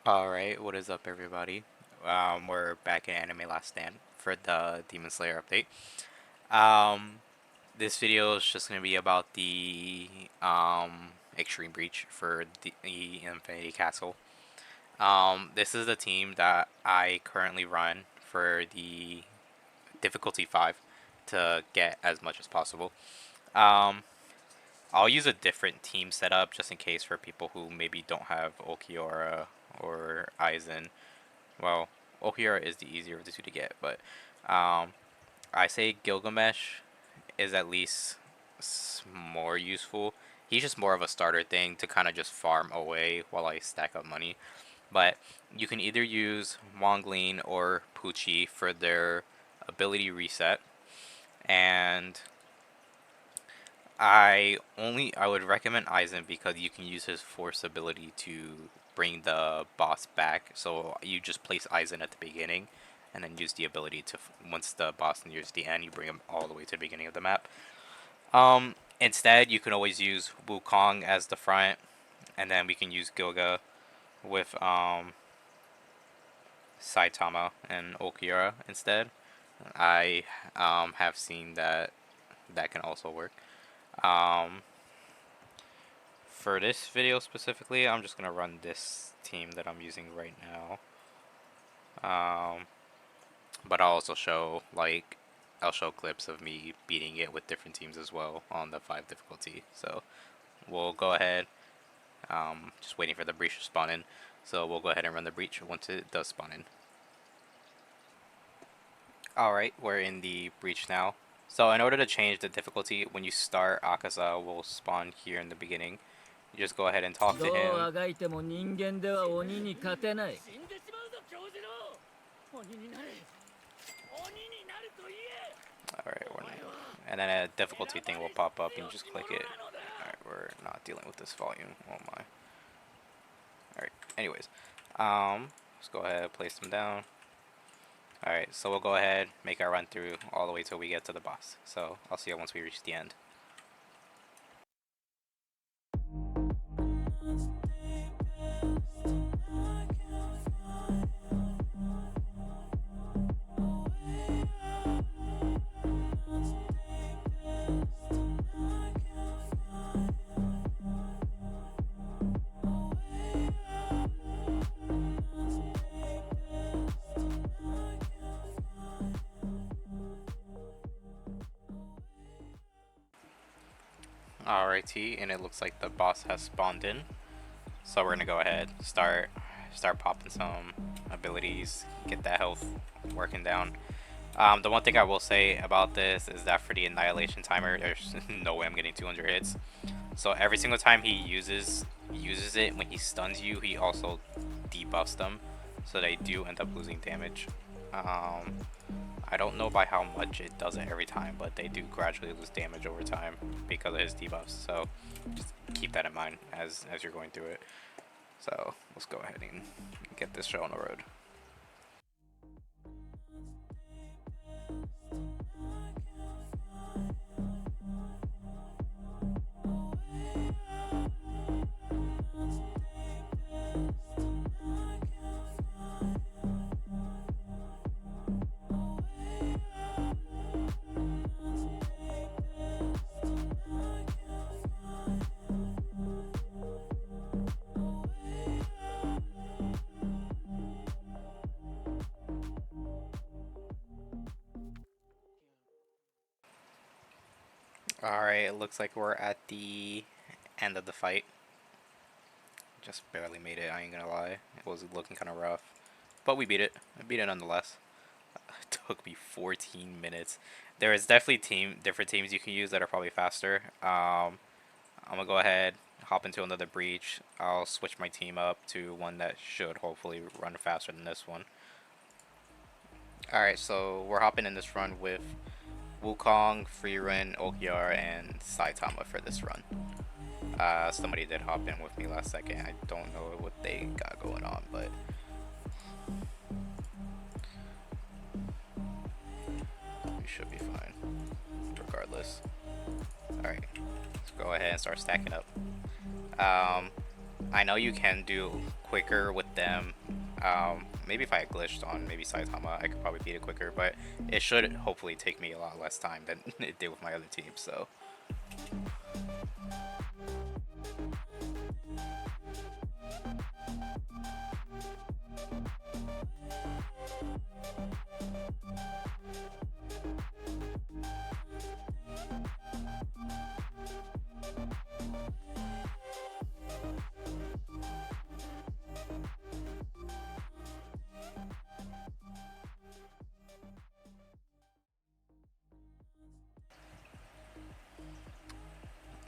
Alright, what is up everybody? We're back in Anime Last Stand for the Demon Slayer update. Um, this video is just going to be about the Extreme Breach for the Infinity Castle. This is the team that I currently run for the difficulty 5 to get as much as possible. Um, I'll use a different team setup just in case for people who maybe don't have Okiora or Aizen. Well, Ohiara is the easier of the two to get, but um, I say Gilgamesh is at least more useful. He's just more of a starter thing to kind of just farm away while I stack up money. But you can either use Mongling or Pucci for their ability reset, and I would recommend Aizen because you can use his force ability to bring the boss back. So you just place Aizen at the beginning, and then use the ability to once the boss nears the end, you bring him all the way to the beginning of the map. Instead, you can always use Wukong as the front, and then we can use Gilga with Saitama and Okiura instead. I have seen that that can also work. Um, For this video specifically, I'm just gonna run this team that I'm using right now. But I'll also show I'll show clips of me beating it with different teams as well on the 5 difficulty. So we'll go ahead. Just waiting for the breach to spawn in. So we'll go ahead and run the breach once it does spawn in. Alright, we're in the breach now. So in order to change the difficulty, when you start, Akaza will spawn here in the beginning. You just go ahead and talk to him. Alright, and then a difficulty thing will pop up and you just click it. Alright, we're not dealing with this volume. Oh my. Alright, anyways. Let's go ahead and place them down. Alright, so we'll go ahead, make our run through all the way till we get to the boss. So I'll see you once we reach the end. Alrighty, and it looks like the boss has spawned in. So we're gonna go ahead, start popping some abilities, get that health working down. The one thing I will say about this is that for the annihilation timer, there's no way I'm getting 200 hits. So every single time he uses it, when he stuns you, he also debuffs them, so they do end up losing damage. I don't know by how much it does it every time, but they do gradually lose damage over time because of his debuffs. So just keep that in mind as you're going through it. So let's go ahead and get this show on the road. Alright, it looks like we're at the end of the fight. Just barely made it, I ain't gonna lie. It was looking kind of rough. But we beat it. I beat it nonetheless. It took me 14 minutes. There is definitely different teams you can use that are probably faster. I'm gonna go ahead, hop into another breach. I'll switch my team up to one that should hopefully run faster than this one. Alright, so we're hopping in this run with Wukong, Frieren, Okiar, and Saitama for this run. Somebody did hop in with me last second. I don't know what they got going on, but we should be fine regardless. Alright, let's go ahead and start stacking up. I know you can do quicker with them. Maybe if I had glitched on maybe Saitama, I could probably beat it quicker, but it should hopefully take me a lot less time than it did with my other team, so.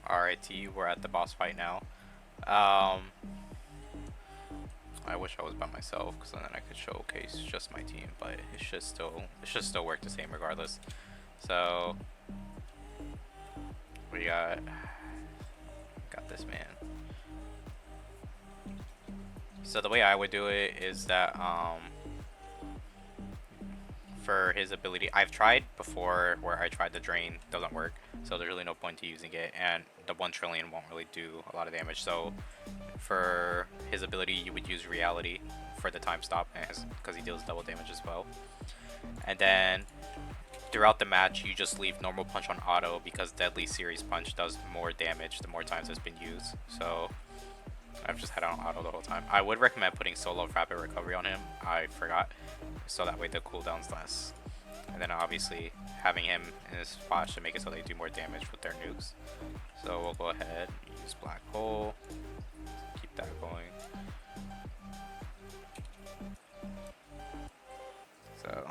Alrighty, we're at the boss fight now. I wish I was by myself, because then I could showcase just my team, but it should still work the same regardless. So we got this man. So the way I would do it is that for his ability, I've tried before where I tried the drain, doesn't work, so there's really no point to using it, and the 1 trillion won't really do a lot of damage. So for his ability, you would use reality for the time stop, because he deals double damage as well. And then throughout the match, you just leave normal punch on auto, because deadly series punch does more damage the more times it's been used. So I've just had it on auto the whole time. I would recommend putting solo rapid recovery on him. I forgot, so that way the cooldown's less. And then obviously having him in his splash to make it so they do more damage with their nukes. So we'll go ahead, use black hole, keep that going. So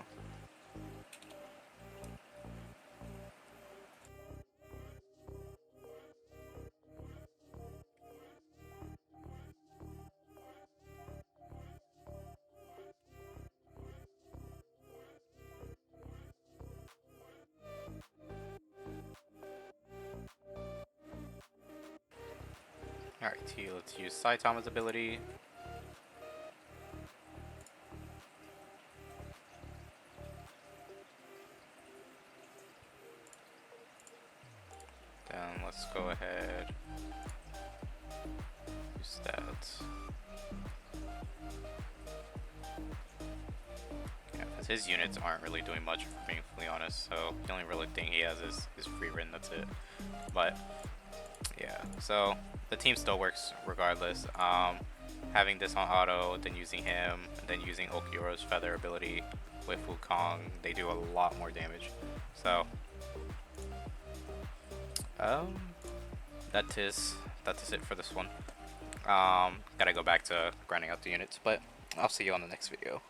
alright, let's use Saitama's ability. Then let's go ahead, use that. Yeah, because his units aren't really doing much, for being fully honest, so the only really thing he has is his free written, that's it. But yeah, so the team still works regardless. Having this on auto, then using him, and then using Okiura's feather ability with Wukong, they do a lot more damage. So that is it for this one. Gotta go back to grinding out the units, but I'll see you on the next video.